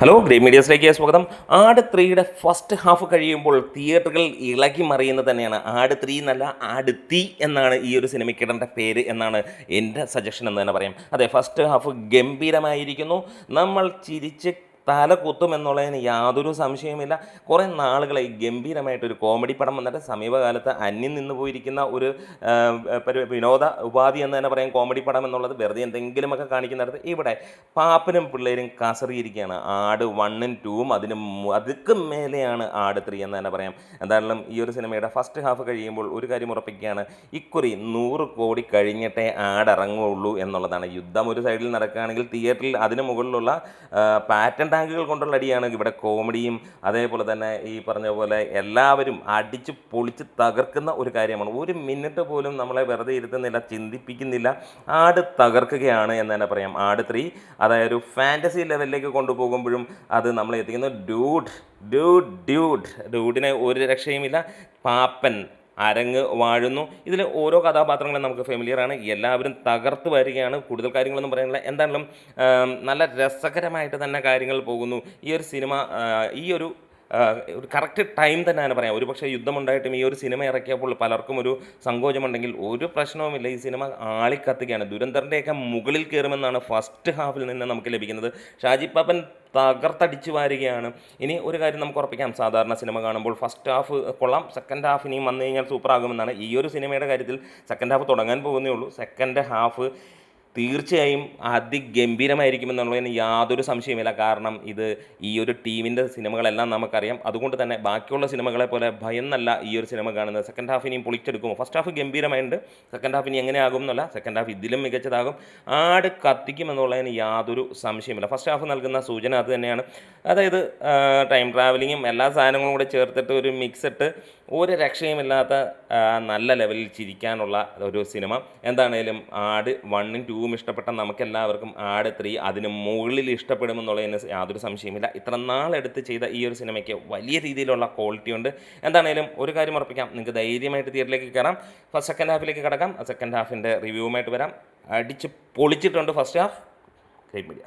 Hello grey മീഡിയസിലേക്ക് സ്വാഗതം. ആട് ത്രീയുടെ ഫസ്റ്റ് ഹാഫ് കഴിയുമ്പോൾ തിയേറ്ററുകൾ ഇളകി മറിയുന്നത് തന്നെയാണ്. ആട് ത്രീ എന്നല്ല, ആട് തീ എന്നാണ് ഈ ഒരു സിനിമയ്ക്ക് ഇടേണ്ട പേര് എന്നാണ് എൻ്റെ സജഷൻ എന്ന് തന്നെ പറയാം. അതെ, ഫസ്റ്റ് ഹാഫ് ഗംഭീരമായിരിക്കുന്നു. നമ്മൾ ചിരിച്ച് തല കുത്തുമെന്നുള്ളതിന് യാതൊരു സംശയവുമില്ല. കുറേ നാളുകളായി ഗംഭീരമായിട്ടൊരു കോമഡി പടം വന്നിട്ട് സമീപകാലത്ത് അന്യം നിന്ന് പോയിരിക്കുന്ന ഒരു വിനോദ ഉപാധി എന്ന് തന്നെ പറയാം കോമഡി പടം എന്നുള്ളത്. വെറുതെ എന്തെങ്കിലുമൊക്കെ കാണിക്കുന്നിടത്ത് ഇവിടെ പാപ്പനും പിള്ളേരും കസറിയിരിക്കുകയാണ്. ആട് 1ഉം 2ഉം അതുക്കും മേലെയാണ് ആട് 3 എന്ന് തന്നെ പറയാം. എന്തായാലും ഈ ഒരു സിനിമയുടെ ഫസ്റ്റ് ഹാഫ് കഴിയുമ്പോൾ ഒരു കാര്യം ഉറപ്പിക്കുകയാണ്, ഇക്കുറി 100 കോടി കഴിഞ്ഞിട്ടേ ആട് ഇറങ്ങുകയുള്ളൂ എന്നുള്ളതാണ്. യുദ്ധം ഒരു സൈഡിൽ നടക്കുകയാണെങ്കിൽ തിയേറ്ററിൽ അതിന് മുകളിലുള്ള പാറ്റൻ ടാങ്കുകൾ കൊണ്ടുള്ള അടിയാണ് ഇവിടെ കോമഡിയും. അതേപോലെ തന്നെ ഈ പറഞ്ഞ പോലെ എല്ലാവരും അടിച്ച് പൊളിച്ച് തകർക്കുന്ന ഒരു കാര്യമാണ്. ഒരു മിനിറ്റ് പോലും നമ്മളെ വെറുതെ ഇരുത്തുന്നില്ല, ചിന്തിപ്പിക്കുന്നില്ല. ആട് തകർക്കുകയാണ് എന്ന് തന്നെ പറയാം. ആട് 3 അതായത് ഒരു ഫാൻറ്റസി ലെവലിലേക്ക് കൊണ്ടുപോകുമ്പോഴും അത് നമ്മളെ എത്തിക്കുന്നു. ഡ്യൂഡിനെ ഒരു രക്ഷയുമില്ല. പാപ്പൻ അരങ്ങ് വാഴുന്നു. ഇതിൽ ഓരോ കഥാപാത്രങ്ങളും നമുക്ക് ഫെമിലിയറാണ്. എല്ലാവരും തകർത്ത് വരികയാണ്. കൂടുതൽ കാര്യങ്ങളൊന്നും പറയാനില്ല. എന്തായാലും നല്ല രസകരമായിട്ട് തന്നെ കാര്യങ്ങൾ പോകുന്നു. ഈ ഒരു സിനിമ ഒരു കറക്റ്റ് ടൈം തന്നെയാണ് പറയാം. ഒരു പക്ഷേ യുദ്ധമുണ്ടായിട്ടും ഈ ഒരു സിനിമ ഇറക്കിയപ്പോൾ പലർക്കും ഒരു സങ്കോചമുണ്ടെങ്കിൽ ഒരു പ്രശ്നവുമില്ല. ഈ സിനിമ ആളിക്കത്തുകയാണ്. ദുരന്തറിൻ്റെയൊക്കെ മുകളിൽ കയറുമെന്നാണ് ഫസ്റ്റ് ഹാഫിൽ നിന്ന് നമുക്ക് ലഭിക്കുന്നത്. ഷാജി പാപ്പൻ തകർത്തടിച്ചു വാരുകയാണ്. ഇനി ഒരു കാര്യം നമുക്ക് ഉറപ്പിക്കാം, സാധാരണ സിനിമ കാണുമ്പോൾ ഫസ്റ്റ് ഹാഫ് കൊള്ളാം, സെക്കൻഡ് ഹാഫ് ഇനിയും വന്നു കഴിഞ്ഞാൽ സൂപ്പറാകുമെന്നാണ്. ഈ ഒരു സിനിമയുടെ കാര്യത്തിൽ സെക്കൻഡ് ഹാഫ് തുടങ്ങാൻ പോകുന്നേ ഉള്ളൂ. സെക്കൻഡ് ഹാഫ് തീർച്ചയായും അതിഗംഭീരമായിരിക്കുമെന്നുള്ളതിന് യാതൊരു സംശയമില്ല. കാരണം ഇത് ഈ ഒരു ടീമിൻ്റെ സിനിമകളെല്ലാം നമുക്കറിയാം. അതുകൊണ്ട് തന്നെ ബാക്കിയുള്ള സിനിമകളെ പോലെ ഭയന്നല്ല ഈ ഒരു സിനിമ കാണുന്നത്. സെക്കൻഡ് ഹാഫ് ഇനിയും പൊളിച്ചെടുക്കുമോ? ഫസ്റ്റ് ഹാഫ് ഗംഭീരമായിട്ടുണ്ട്. സെക്കൻഡ് ഹാഫ് ഇനി എങ്ങനെയാകും എന്നല്ല, സെക്കൻഡ് ഹാഫ് ഇതിലും മികച്ചതാകും. ആട് കത്തിക്കുമെന്നുള്ളതിന് യാതൊരു സംശയമില്ല. ഫസ്റ്റ് ഹാഫ് നൽകുന്ന സൂചന അത് തന്നെയാണ്. അതായത് ടൈം ട്രാവലിങ്ങും എല്ലാ സാധനങ്ങളും കൂടെ ചേർത്തിട്ട് ഒരു മിക്സിട്ട് ഒരു രക്ഷയുമില്ലാത്ത നല്ല ലെവലിൽ ചിരിക്കാനുള്ള ഒരു സിനിമ. എന്താണേലും ആട് 1ഉം 2ഉം ഇഷ്ടപ്പെട്ട നമുക്കെല്ലാവർക്കും ആട് 3 അതിന് മുകളിൽ ഇഷ്ടപ്പെടുമെന്നുള്ളതിന് യാതൊരു സംശയമില്ല. ഇത്ര നാളെടുത്ത് ചെയ്ത ഈ ഒരു സിനിമയ്ക്ക് വലിയ രീതിയിലുള്ള ക്വാളിറ്റി ഉണ്ട്. എന്താണേലും ഒരു കാര്യം ഉറപ്പിക്കാം, നിങ്ങൾക്ക് ധൈര്യമായിട്ട് തിയേറ്ററിലേക്ക് കയറാം. സെക്കൻഡ് ഹാഫിലേക്ക് കിടക്കാം. സെക്കൻഡ് ഹാഫിൻ്റെ റിവ്യൂവുമായിട്ട് വരാം. അടിച്ച് പൊളിച്ചിട്ടുണ്ട് ഫസ്റ്റ് ഹാഫ്. Great media.